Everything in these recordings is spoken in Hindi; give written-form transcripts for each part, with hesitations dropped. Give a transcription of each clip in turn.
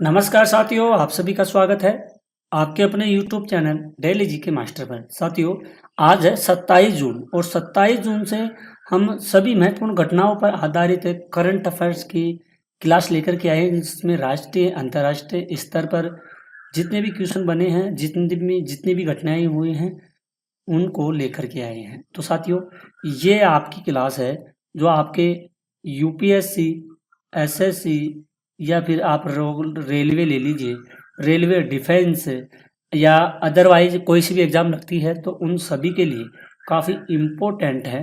नमस्कार साथियों, आप सभी का स्वागत है आपके अपने YouTube चैनल डेली जी के मास्टर पर। साथियों, आज है 27 जून और 27 जून से हम सभी महत्वपूर्ण घटनाओं पर आधारित एक करंट अफेयर्स की क्लास लेकर के आए हैं, जिसमें राष्ट्रीय अंतर्राष्ट्रीय स्तर पर जितने भी क्वेश्चन बने हैं, जितनी भी घटनाएं हुई हैं, उनको लेकर के आए हैं। तो साथियों, ये आपकी क्लास है जो आपके यूपीएससी, एसएससी या फिर आप रेलवे ले लीजिए, रेलवे डिफेंस या अदरवाइज कोई सी भी एग्जाम लगती है तो उन सभी के लिए काफ़ी इम्पोर्टेंट है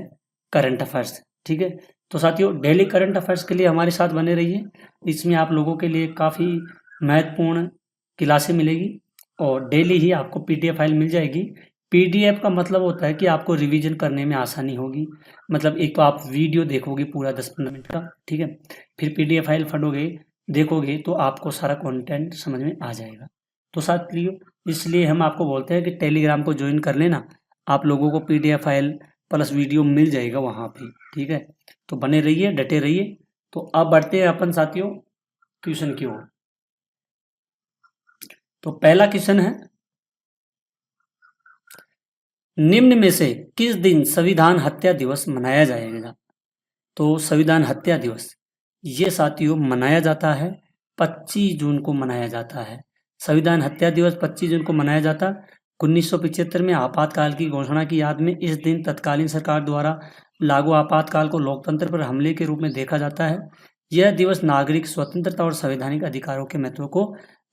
करंट अफेयर्स। ठीक है, तो साथियों डेली करंट अफेयर्स के लिए हमारे साथ बने रहिए। इसमें आप लोगों के लिए काफ़ी महत्वपूर्ण क्लासें मिलेगी और डेली ही आपको पीडीएफ फाइल मिल जाएगी। पीडीएफ का मतलब होता है कि आपको रिवीजन करने में आसानी होगी। मतलब एक तो आप वीडियो देखोगे पूरा 10-15 मिनट का, ठीक है, फिर पीडीएफ फाइल फटोगे देखोगे तो आपको सारा कंटेंट समझ में आ जाएगा। तो साथियों, इसलिए हम आपको बोलते हैं कि टेलीग्राम को ज्वाइन कर लेना, आप लोगों को पीडीएफ फाइल प्लस वीडियो मिल जाएगा वहाँ पे। ठीक है, तो बने रहिए, डटे रहिए। तो अब बढ़ते हैं अपन साथियों क्वेश्चन की ओर। तो पहला क्वेश्चन है, निम्न में से किस दिन संविधान हत्या दिवस मनाया जाएगा? तो संविधान हत्या दिवस ये साथियों मनाया जाता है 25 जून को मनाया जाता है। संविधान हत्या दिवस 25 जून को मनाया जाता। 1975 में आपातकाल की घोषणा की याद में इस दिन तत्कालीन सरकार द्वारा लागू आपातकाल को लोकतंत्र पर हमले के रूप में देखा जाता है। यह दिवस नागरिक स्वतंत्रता और संवैधानिक अधिकारों के महत्व को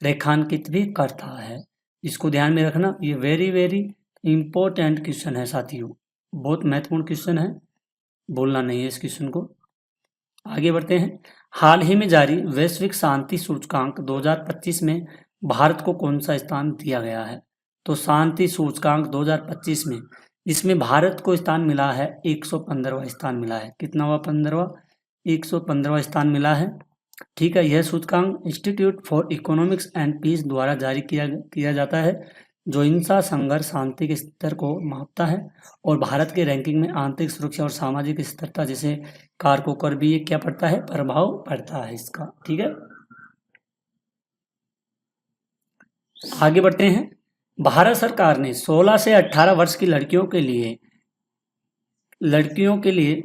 रेखांकित भी करता है। इसको ध्यान में रखना, ये वेरी वेरी इंपॉर्टेंट क्वेश्चन है साथियों, बहुत महत्वपूर्ण क्वेश्चन है, बोलना नहीं है इस क्वेश्चन को। आगे बढ़ते हैं। हाल ही में जारी वैश्विक शांति सूचकांक 2025 में भारत को कौन सा स्थान दिया गया है? तो शांति सूचकांक 2025 में इसमें भारत को स्थान मिला है 115वां स्थान मिला है। कितना हुआ? 15वां, 115वां स्थान मिला है। ठीक है, यह सूचकांक Institute for Economics and Peace द्वारा जारी किया जाता है, जो हिंसा, संघर्ष, शांति के स्तर को मापता है और भारत के रैंकिंग में आंतरिक सुरक्षा और सामाजिक स्थिरता जैसे कारकों पर भी ये क्या पड़ता है? प्रभाव पड़ता है इसका। ठीक है, आगे बढ़ते हैं। भारत सरकार ने 16 से 18 वर्ष की लड़कियों के लिए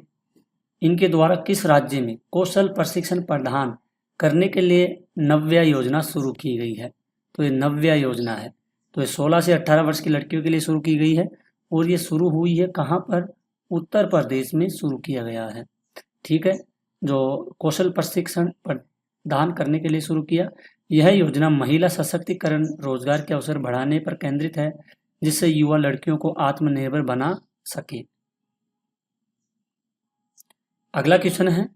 इनके द्वारा किस राज्य में कौशल प्रशिक्षण प्रदान करने के लिए नव्या योजना शुरू की गई है? तो ये नव्या योजना है। तो ये 16 से 18 वर्ष की लड़कियों के लिए शुरू की गई है और ये शुरू हुई है कहाँ पर? उत्तर प्रदेश में शुरू किया गया है। ठीक है, जो कौशल प्रशिक्षण प्रदान करने के लिए शुरू किया। यह योजना महिला सशक्तिकरण, रोजगार के अवसर बढ़ाने पर केंद्रित है, जिससे युवा लड़कियों को आत्मनिर्भर बना सके। अगला क्वेश्चन है,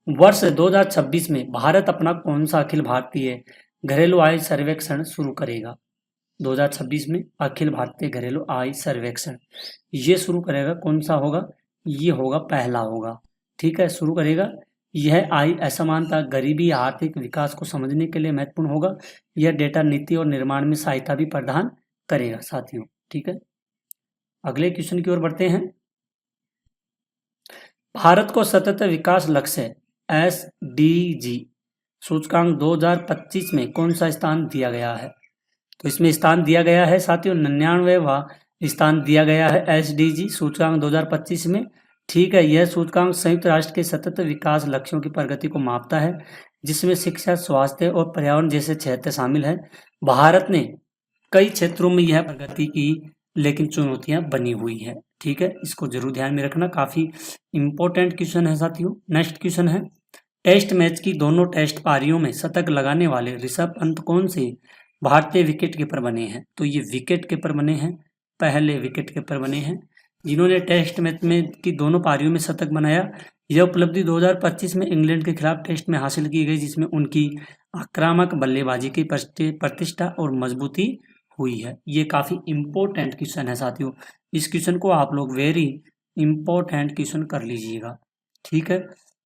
वर्ष 2026 में भारत अपना कौन सा अखिल भारतीय घरेलू आय सर्वेक्षण शुरू करेगा? 2026 में अखिल भारतीय घरेलू आय सर्वेक्षण ये शुरू करेगा। कौन सा होगा? ये होगा, पहला होगा। ठीक है, शुरू करेगा। यह आय असमानता, गरीबी, आर्थिक विकास को समझने के लिए महत्वपूर्ण होगा। यह डेटा नीति और निर्माण में सहायता भी प्रदान करेगा साथियों। ठीक है, अगले क्वेश्चन की ओर बढ़ते हैं। भारत को सतत विकास लक्ष्य SDG सूचकांक 2025 में कौन सा स्थान दिया गया है? तो इसमें स्थान दिया गया है साथियों 99वां स्थान दिया गया है SDG सूचकांक 2025 में। ठीक है, यह सूचकांक संयुक्त राष्ट्र के सतत विकास लक्ष्यों की प्रगति को मापता है, जिसमें शिक्षा, स्वास्थ्य और पर्यावरण जैसे क्षेत्र शामिल हैं। भारत ने कई क्षेत्रों में यह प्रगति की, लेकिन चुनौतियां बनी हुई है। ठीक है, इसको जरूर ध्यान में रखना, काफी इंपॉर्टेंट क्वेश्चन है साथियों। नेक्स्ट क्वेश्चन है, टेस्ट मैच की दोनों टेस्ट पारियों में शतक लगाने वाले ऋषभ पंत कौन से भारतीय विकेट कीपर बने हैं? तो ये विकेट कीपर बने हैं, पहले विकेट कीपर बने हैं जिन्होंने टेस्ट मैच में की दोनों पारियों में शतक बनाया। यह उपलब्धि 2025 में इंग्लैंड के खिलाफ टेस्ट में हासिल की गई, जिसमें उनकी आक्रामक बल्लेबाजी की प्रतिष्ठा और मजबूती हुई है। ये काफी इंपॉर्टेंट क्वेश्चन है साथियों, इस क्वेश्चन को आप लोग वेरी इंपॉर्टेंट क्वेश्चन कर लीजिएगा। ठीक है,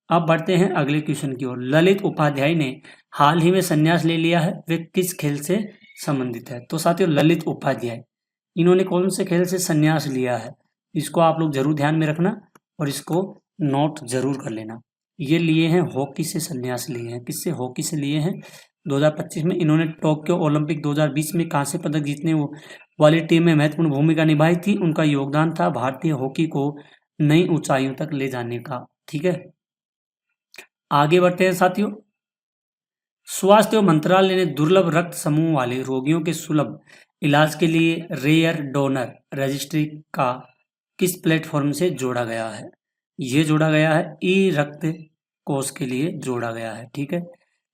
अब बढ़ते हैं अगले क्वेश्चन की ओर। ललित उपाध्याय ने हाल ही में संन्यास ले लिया है, वे किस खेल से संबंधित है? तो साथियों ललित उपाध्याय इन्होंने कौन से खेल से संन्यास लिया है? इसको आप लोग जरूर ध्यान में रखना और इसको नोट जरूर कर लेना। ये लिए हैं हॉकी से संन्यास लिए हैं। किससे? हॉकी से लिए हैं। 2025 में इन्होंने टोक्यो ओलंपिक 2020 में कांस्य पदक जीतने वाली टीम में महत्वपूर्ण भूमिका निभाई थी। उनका योगदान था भारतीय हॉकी को नई ऊंचाइयों तक ले जाने का। ठीक है, आगे बढ़ते हैं साथियों। स्वास्थ्य मंत्रालय ने दुर्लभ रक्त समूह वाले रोगियों के सुलभ इलाज के लिए रेयर डोनर रजिस्ट्री का किस प्लेटफॉर्म से जोड़ा गया है? ये जोड़ा गया है ई रक्त कोष के लिए जोड़ा गया है। ठीक है,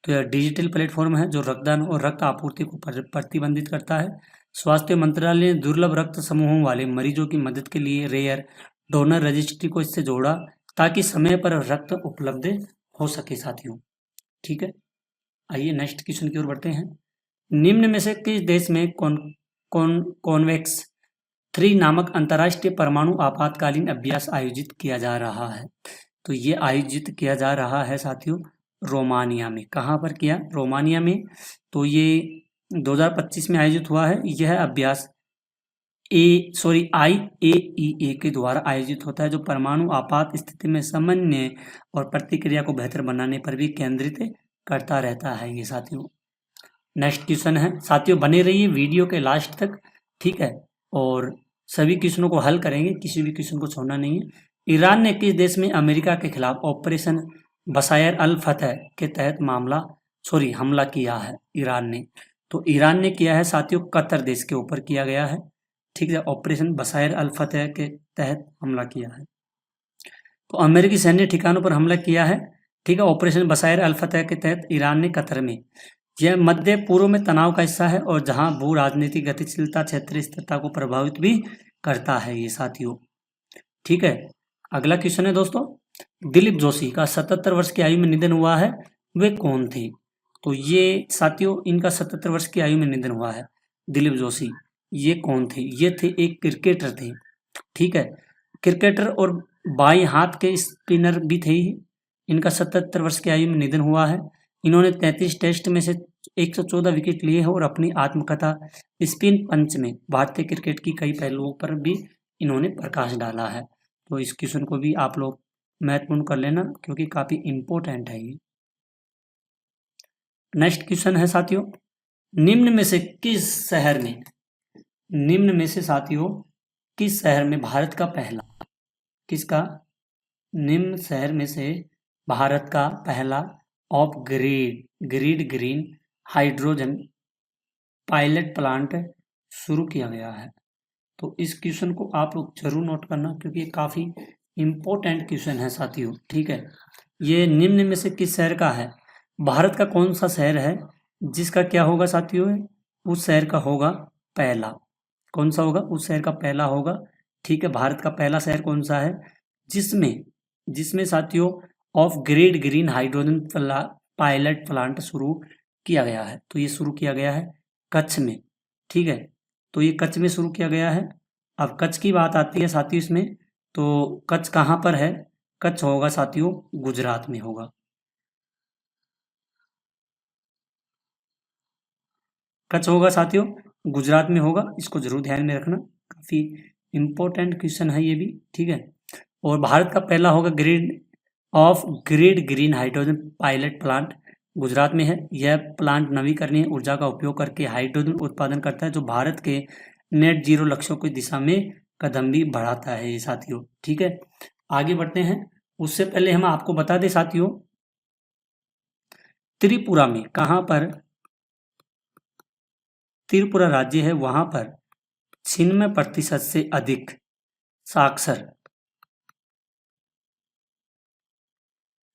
तो यह डिजिटल प्लेटफॉर्म है जो रक्तदान और रक्त आपूर्ति को प्रतिबंधित करता है। स्वास्थ्य मंत्रालय ने दुर्लभ रक्त समूहों वाले मरीजों की मदद के लिए रेयर डोनर रजिस्ट्री को इससे जोड़ा ताकि समय पर रक्त उपलब्ध हो सके साथियों। ठीक है, आइए नेक्स्ट क्वेश्चन की ओर बढ़ते हैं। निम्न में से किस देश में कॉन्वेक्स 3 नामक अंतर्राष्ट्रीय परमाणु आपातकालीन अभ्यास आयोजित किया जा रहा है? तो ये आयोजित किया जा रहा है साथियों रोमानिया में। कहाँ पर किया? रोमानिया में। तो ये 2025 में आयोजित हुआ है। यह अभ्यास IAEA के द्वारा आयोजित होता है जो परमाणु आपात स्थिति में समन्वय और प्रतिक्रिया को बेहतर बनाने पर भी केंद्रित करता रहता है ये साथियों। नेक्स्ट क्वेश्चन है साथियों, बने रहिए वीडियो के लास्ट तक। ठीक है, और सभी क्वेश्चनों को हल करेंगे, किसी भी क्वेश्चन को छोड़ना नहीं है। ईरान ने किस देश में अमेरिका के खिलाफ ऑपरेशन बसायर अल फतह के तहत हमला किया है? ईरान ने, तो ईरान ने किया है साथियों कतर देश के ऊपर किया गया है। ठीक है, ऑपरेशन बसायर अल फतह के तहत हमला किया है। तो अमेरिकी सैन्य ठिकानों पर हमला किया है। ठीक है, ऑपरेशन बसायर अल फतह के तहत ईरान ने कतर में। यह मध्य पूर्व में तनाव का हिस्सा है और जहां भू राजनीतिक गतिशीलता क्षेत्रीय स्थिरता को प्रभावित भी करता है ये साथियों। ठीक है, अगला क्वेश्चन है दोस्तों, दिलीप जोशी का 77 वर्ष की आयु में निधन हुआ है, वे कौन थे? तो ये साथियों इनका 77 वर्ष की आयु में निधन हुआ है दिलीप जोशी। ये कौन थे? ये थे एक क्रिकेटर थे। ठीक है, क्रिकेटर और बाएं हाथ के स्पिनर भी थे। इनका 77 वर्ष की आयु में निधन हुआ है। इन्होंने 33 टेस्ट में से 114 विकेट लिए हैं और अपनी आत्मकथा स्पिन पंच में भारतीय क्रिकेट की कई पहलुओं पर भी इन्होंने प्रकाश डाला है। तो इस क्वेश्चन को भी आप लोग महत्वपूर्ण कर लेना क्योंकि काफी इंपॉर्टेंट है ये। नेक्स्ट क्वेश्चन है साथियों, निम्न में से साथियों किस शहर में भारत का पहला निम्न शहर में से भारत का पहला of grid green hydrogen pilot plant शुरू किया गया है? तो इस क्वेश्चन को आप लोग जरूर नोट करना क्योंकि ये काफी इंपॉर्टेंट क्वेश्चन है साथियों। ठीक है, ये निम्न में से किस शहर का है? भारत का कौन सा शहर है जिसका क्या होगा साथियों? उस शहर का होगा पहला। कौन सा होगा? उस शहर का पहला होगा। ठीक है, भारत का पहला शहर कौन सा है जिसमें साथियों of grid green hydrogen pilot plant शुरू किया गया है? तो ये शुरू किया गया है कच्छ में। ठीक है, तो ये कच्छ में शुरू किया गया है। अब कच्छ की बात आती है साथियों इसमें, तो कच्छ कहाँ पर है? कच्छ होगा साथियों गुजरात में होगा। कच्छ होगा साथियों गुजरात में होगा, इसको जरूर ध्यान में रखना, काफी इंपॉर्टेंट क्वेश्चन है ये भी। ठीक है, और भारत का पहला होगा grid green hydrogen pilot plant Gujarat में है। यह प्लांट नवीकरणीय ऊर्जा का उपयोग करके हाइड्रोजन उत्पादन करता है जो भारत के नेट जीरो लक्ष्यों की दिशा में कदम भी बढ़ाता है ये साथियों। ठीक है, आगे बढ़ते हैं। उससे पहले हम आपको बता दें साथियों, त्रिपुरा में कहां पर त्रिपुरा राज्य है वहां पर 96% से अधिक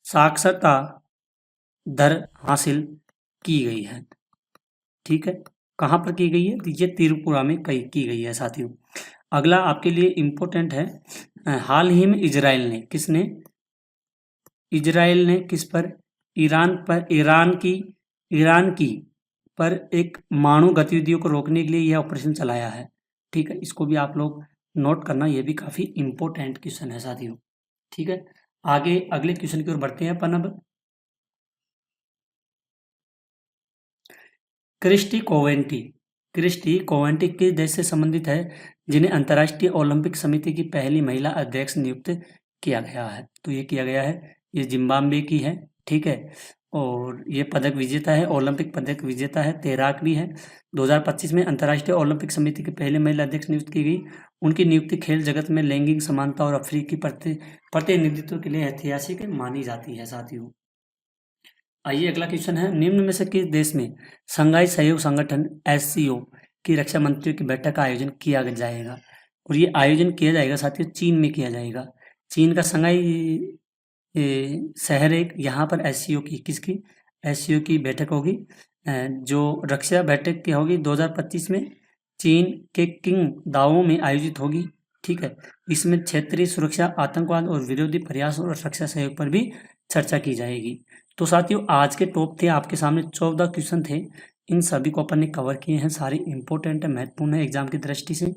साक्षरता दर हासिल की गई है। ठीक है, कहां पर की गई है? ये त्रिपुरा में की गई है साथियों। अगला आपके लिए इंपॉर्टेंट है, हाल ही में इजराइल ने किस पर? ईरान की पर एक मानव गतिविधियों को रोकने के लिए यह ऑपरेशन चलाया है। ठीक है, इसको भी आप लोग नोट करना, यह भी काफी इंपॉर्टेंट क्वेश्चन है साथियों। ठीक है, आगे अगले क्वेश्चन की ओर बढ़ते हैं अपन अब। क्रिस्टी कोवेंटी किस देश से संबंधित है जिन्हें अंतर्राष्ट्रीय ओलंपिक समिति की पहली महिला अध्यक्ष नियुक्त किया गया है? तो ये किया गया है, ये जिम्बाब्वे की है। ठीक है, और ये पदक विजेता है, ओलंपिक पदक विजेता है, तैराक भी है। 2025 में अंतर्राष्ट्रीय ओलंपिक समिति की पहले महिला अध्यक्ष नियुक्त की गई। उनकी नियुक्ति खेल जगत में लैंगिक समानता और अफ्रीकी प्रतिनिधित्व के लिए ऐतिहासिक मानी जाती है साथियों। आइए अगला क्वेश्चन है, निम्न में से किस देश में शंघाई सहयोग संगठन SCO की रक्षा मंत्रियों की बैठक का आयोजन किया जाएगा? और ये आयोजन किया जाएगा साथियों चीन में किया जाएगा। चीन का शंघाई शहर एक, यहाँ पर SCO की बैठक होगी, जो रक्षा बैठक की होगी 2025 में चीन के किंगदाओ में आयोजित होगी। ठीक है, इसमें क्षेत्रीय सुरक्षा, आतंकवाद और विरोधी प्रयास और रक्षा सहयोग पर भी चर्चा की जाएगी। तो साथियों आज के टॉप थे आपके सामने 14 क्वेश्चन थे। इन सभी को अपन ने कवर किए हैं, सारे इंपॉर्टेंट है, महत्वपूर्ण है एग्जाम की दृष्टि से।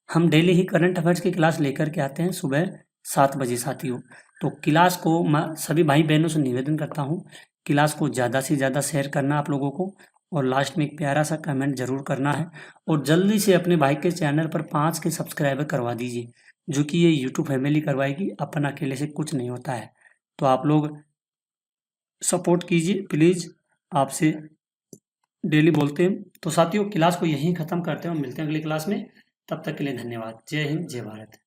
हम डेली ही करंट अफेयर्स की क्लास लेकर के आते हैं सुबह 7 बजे साथियों। तो क्लास को मैं सभी भाई बहनों से निवेदन करता हूँ, क्लास को ज़्यादा से ज़्यादा शेयर करना आप लोगों को, और लास्ट में एक प्यारा सा कमेंट जरूर करना है। और जल्दी से अपने भाई के चैनल पर 5 के सब्सक्राइबर करवा दीजिए, जो कि ये यूट्यूब फैमिली करवाएगी, अपन अकेले से कुछ नहीं होता है। तो आप लोग सपोर्ट कीजिए प्लीज़, आपसे डेली बोलते हैं। तो साथियों क्लास को यहीं ख़त्म करते हैं और मिलते हैं अगली क्लास में। तब तक के लिए धन्यवाद। जय हिंद, जय भारत।